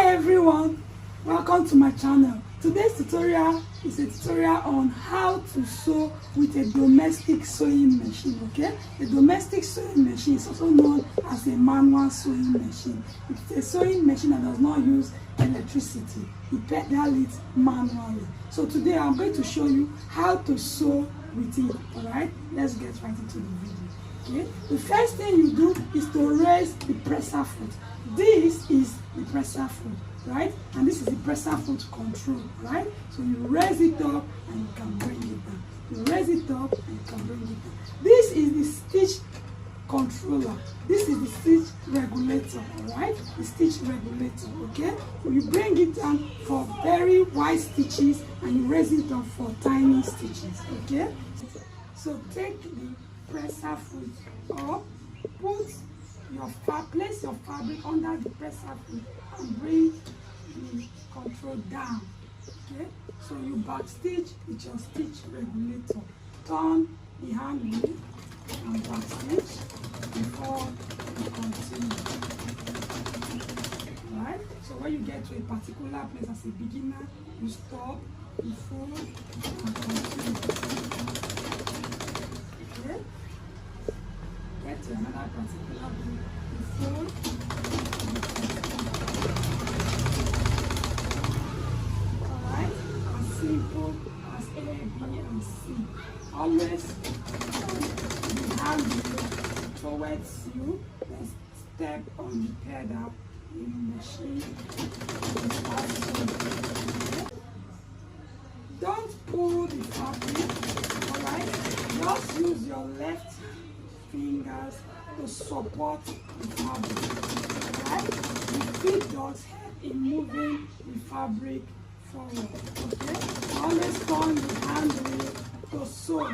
everyone, welcome to my channel. Today's tutorial is a tutorial on how to sew with a domestic sewing machine. Okay, a domestic sewing machine is also known as a manual sewing machine. It's a sewing machine that does not use electricity. You pedal it manually. So today I'm going to show you how to sew with it. Alright, let's get right into the video. Okay, the first thing you do is to raise the presser foot. This is the presser foot, right? And this is the presser foot control, right? So you raise it up and you can bring it down. You raise it up and you can bring it down. This is the stitch controller. This is the stitch regulator, right? The stitch regulator, okay? So you bring it down for very wide stitches and you raise it up for tiny stitches, okay? So take the presser foot up, place your fabric under the presser foot and bring the control down. Okay, so you back stitch with your stitch regulator. Turn the hand wheel and back stitch before you continue. Alright, so when you get to a particular place as a beginner, you stop, you fold, and continue. Okay, get to another particular place, you fold. Simple as A, B, and C. Always the hand towards you. Then step on the pedal in the machine. Don't pull the fabric. Alright? Just use your left fingers to support the fabric. Alright? The feet does help in moving the fabric forward. Okay, always turn the handle to sew.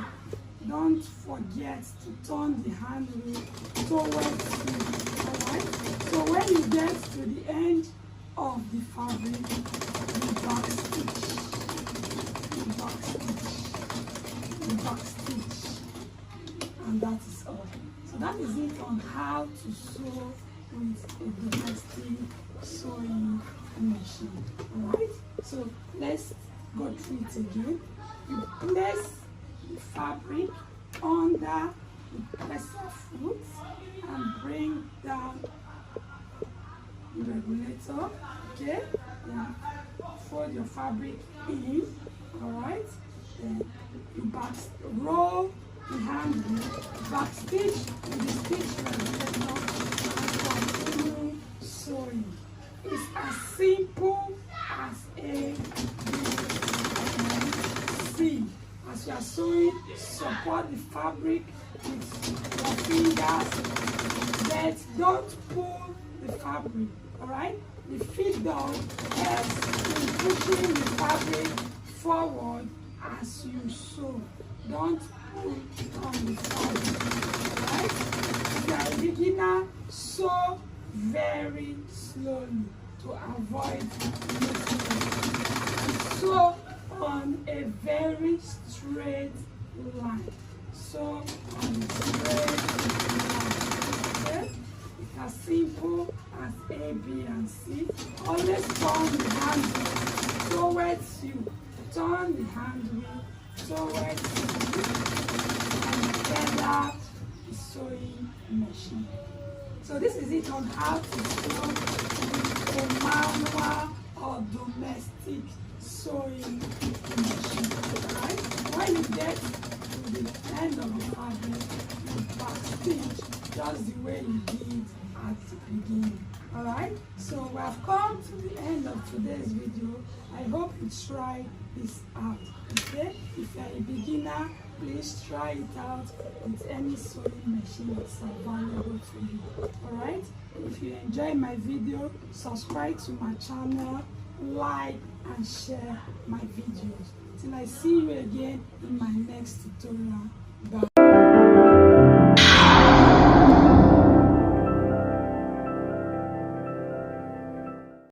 Don't forget to turn the handle towards you. Alright, so when you get to the end of the fabric, you back stitch, you back stitch, you back stitch, and that is all. So that is it on how to sew with a domestic sewing machine. Alright, so let's go through it again. You place the fabric under the presser foot and bring down the regulator. Okay, then fold your fabric in. Alright, then you roll the handle, back stitch with the stitch regulator and continue sewing. It's as simple as A, B, C. As you are sewing, support the fabric with your fingers, but don't pull the fabric, alright? The feet down helps in pushing the fabric forward as you sew. Don't pull on the fabric, alright? If you are a beginner, sew very slowly to avoid mistakes. Sew on a very straight line. Sew on a straight line. Okay? It's as simple as A, B, and C. Always turn the handle towards you. Turn the handle towards you and pedal the sewing machine. So this is it on how to sew with a manual or domestic sewing machine. Alright? When you get to the end of the fabric, you back stitch just the way you did at the beginning. Alright? So we have come to the end of today's video. I hope you try this out. Okay? If you're a beginner, please try it out with any sewing machine that's available to you. Alright? If you enjoy my video, subscribe to my channel, like and share my videos. Till I see you again in my next tutorial. Bye.